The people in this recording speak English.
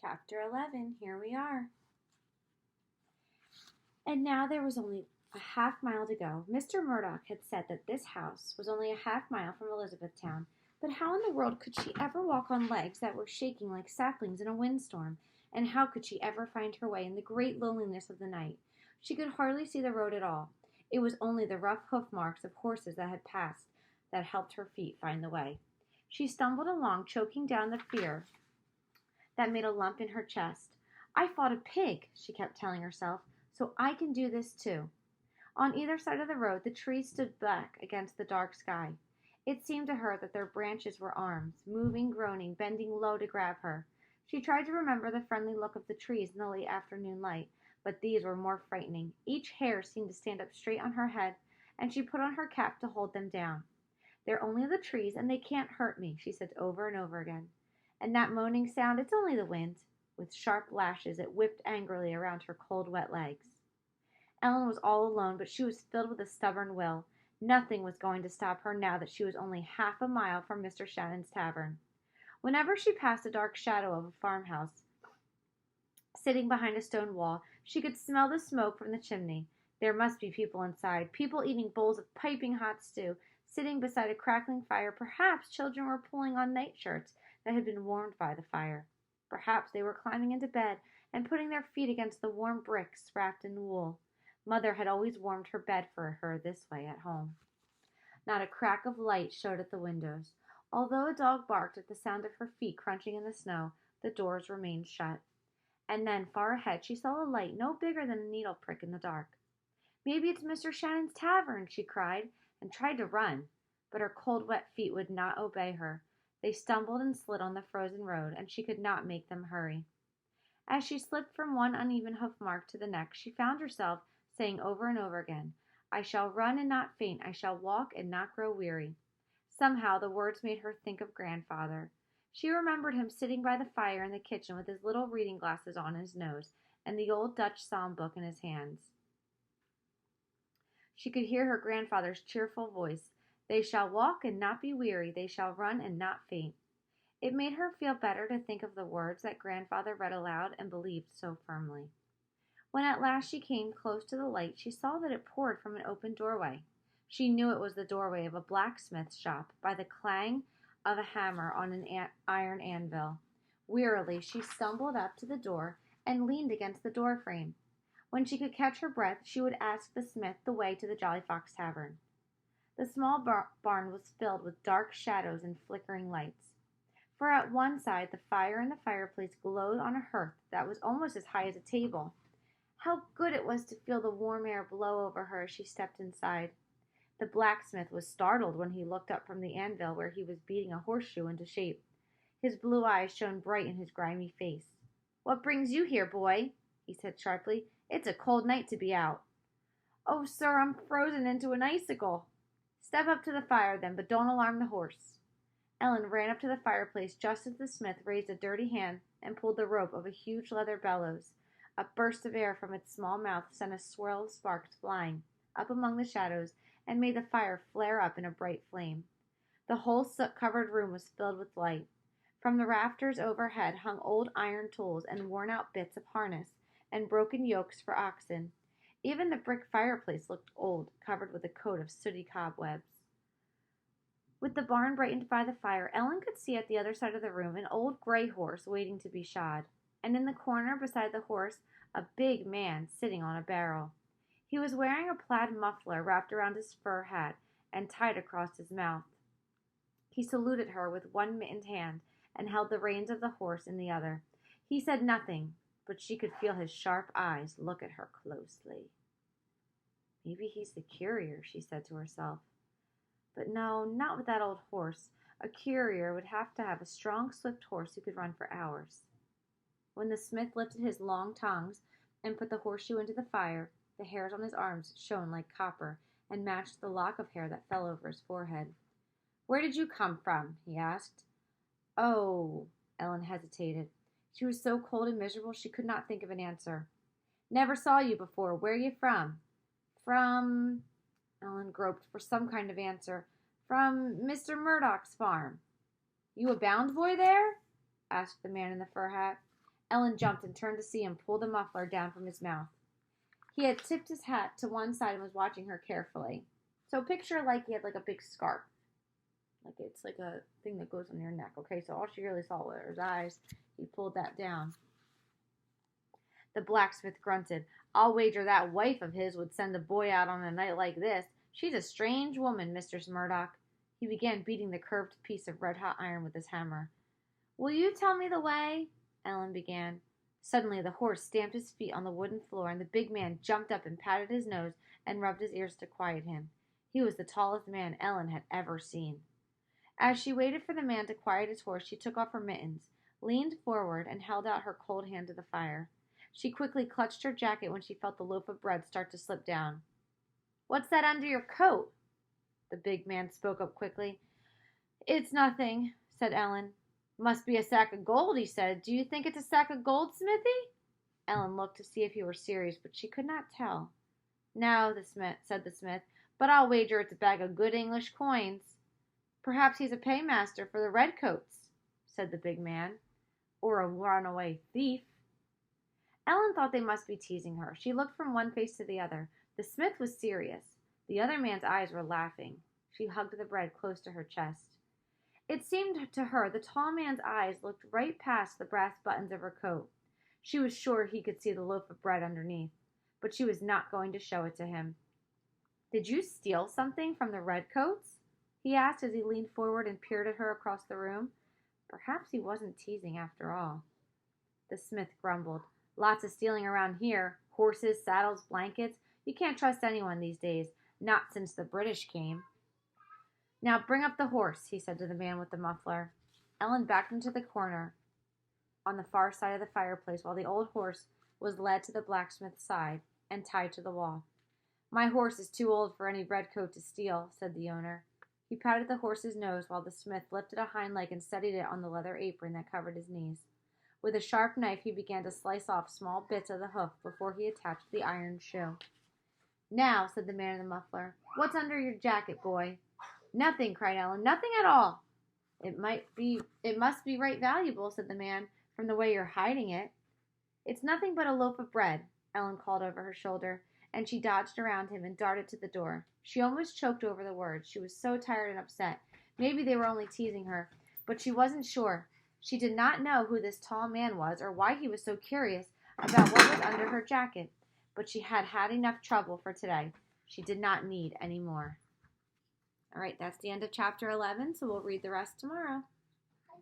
Chapter 11, here we are. And now there was only a half mile to go. Mr. Murdoch had said that this house was only a half mile from Elizabethtown, but how in the world could she ever walk on legs that were shaking like saplings in a windstorm? And how could she ever find her way in the great loneliness of the night? She could hardly see the road at all. It was only the rough hoof marks of horses that had passed that helped her feet find the way. She stumbled along, choking down the fear that made a lump in her chest. I fought a pig, she kept telling herself, so I can do this too. On either side of the road, the trees stood black against the dark sky. It seemed to her that their branches were arms, moving, groaning, bending low to grab her. She tried to remember the friendly look of the trees in the late afternoon light, but these were more frightening. Each hair seemed to stand up straight on her head, and she put on her cap to hold them down. They're only the trees, and they can't hurt me, she said over and over again. And that moaning sound, it's only the wind. With sharp lashes, it whipped angrily around her cold, wet legs. Ellen was all alone, but she was filled with a stubborn will. Nothing was going to stop her now that she was only half a mile from Mr. Shannon's tavern. Whenever she passed the dark shadow of a farmhouse, sitting behind a stone wall, she could smell the smoke from the chimney. There must be people inside, people eating bowls of piping hot stew, sitting beside a crackling fire. Perhaps children were pulling on nightshirts that had been warmed by the fire. Perhaps they were climbing into bed and putting their feet against the warm bricks wrapped in wool. Mother had always warmed her bed for her this way at home. Not a crack of light showed at the windows. Although a dog barked at the sound of her feet crunching in the snow, the doors remained shut. And then, far ahead, she saw a light no bigger than a needle prick in the dark. Maybe it's Mr. Shannon's tavern, she cried, and tried to run. But her cold, wet feet would not obey her. They stumbled and slid on the frozen road, and she could not make them hurry. As she slipped from one uneven hoof mark to the next, she found herself saying over and over again, I shall run and not faint, I shall walk and not grow weary. Somehow the words made her think of grandfather. She remembered him sitting by the fire in the kitchen with his little reading glasses on his nose and the old Dutch psalm book in his hands. She could hear her grandfather's cheerful voice, They shall walk and not be weary, they shall run and not faint. It made her feel better to think of the words that grandfather read aloud and believed so firmly. When at last she came close to the light, she saw that it poured from an open doorway. She knew it was the doorway of a blacksmith's shop by the clang of a hammer on an iron anvil. Wearily, she stumbled up to the door and leaned against the door frame. When she could catch her breath, she would ask the smith the way to the Jolly Fox Tavern. The small barn was filled with dark shadows and flickering lights. For at one side, the fire in the fireplace glowed on a hearth that was almost as high as a table. How good it was to feel the warm air blow over her as she stepped inside. The blacksmith was startled when he looked up from the anvil where he was beating a horseshoe into shape. His blue eyes shone bright in his grimy face. What brings you here, boy? He said sharply. It's a cold night to be out. Oh, sir, I'm frozen into an icicle. Step up to the fire, then, but don't alarm the horse. Ellen ran up to the fireplace just as the smith raised a dirty hand and pulled the rope of a huge leather bellows. A burst of air from its small mouth sent a swirl of sparks flying up among the shadows and made the fire flare up in a bright flame. The whole soot-covered room was filled with light. From the rafters overhead hung old iron tools and worn-out bits of harness and broken yokes for oxen. Even the brick fireplace looked old, covered with a coat of sooty cobwebs. With the barn brightened by the fire, Ellen could see at the other side of the room an old gray horse waiting to be shod, and in the corner beside the horse a big man sitting on a barrel. He was wearing a plaid muffler wrapped around his fur hat and tied across his mouth. He saluted her with one mittened hand and held the reins of the horse in the other. He said nothing, but she could feel his sharp eyes look at her closely. Maybe he's the courier, she said to herself. But no, not with that old horse. A courier would have to have a strong, swift horse who could run for hours. When the smith lifted his long tongs and put the horseshoe into the fire, the hairs on his arms shone like copper and matched the lock of hair that fell over his forehead. Where did you come from? He asked. Oh, Ellen hesitated. She was so cold and miserable she could not think of an answer. Never saw you before. Where are you from? From... Ellen groped for some kind of answer. From Mr. Murdoch's farm. You a bound boy there? Asked the man in the fur hat. Ellen jumped and turned to see him pull the muffler down from his mouth. He had tipped his hat to one side and was watching her carefully. So picture like he had like a big scarf. Like it's like a thing that goes on your neck. Okay, so all she really saw were his eyes. He pulled that down. The blacksmith grunted. I'll wager that wife of his would send a boy out on a night like this. She's a strange woman, Mr. Murdoch. He began beating the curved piece of red-hot iron with his hammer. Will you tell me the way? Ellen began. Suddenly the horse stamped his feet on the wooden floor, and the big man jumped up and patted his nose and rubbed his ears to quiet him. He was the tallest man Ellen had ever seen. As she waited for the man to quiet his horse, she took off her mittens, leaned forward, and held out her cold hand to the fire. She quickly clutched her jacket when she felt the loaf of bread start to slip down. What's that under your coat? The big man spoke up quickly. It's nothing, said Ellen. Must be a sack of gold, he said. Do you think it's a sack of gold, Smithy? Ellen looked to see if he were serious, but she could not tell. No, said the smith, but I'll wager it's a bag of good English coins. Perhaps he's a paymaster for the redcoats, said the big man. Or a runaway thief. Ellen thought they must be teasing her. She looked from one face to the other. The smith was serious. The other man's eyes were laughing. She hugged the bread close to her chest. It seemed to her the tall man's eyes looked right past the brass buttons of her coat. She was sure he could see the loaf of bread underneath, but she was not going to show it to him. Did you steal something from the redcoats? He asked as he leaned forward and peered at her across the room. Perhaps he wasn't teasing after all. The smith grumbled. Lots of stealing around here. Horses, saddles, blankets. You can't trust anyone these days. Not since the British came. Now bring up the horse, he said to the man with the muffler. Ellen backed into the corner on the far side of the fireplace while the old horse was led to the blacksmith's side and tied to the wall. My horse is too old for any redcoat to steal, said the owner. He patted the horse's nose while the smith lifted a hind leg and steadied it on the leather apron that covered his knees. With a sharp knife, he began to slice off small bits of the hoof before he attached the iron shoe. Now, said the man in the muffler, what's under your jacket, boy? Nothing, cried Ellen. Nothing at all. It must be right valuable, said the man, from the way you're hiding it. It's nothing but a loaf of bread, Ellen called over her shoulder, and she dodged around him and darted to the door. She almost choked over the words. She was so tired and upset. Maybe they were only teasing her, but she wasn't sure. She did not know who this tall man was or why he was so curious about what was under her jacket, but she had had enough trouble for today. She did not need any more. All right, that's the end of chapter 11, so we'll read the rest tomorrow.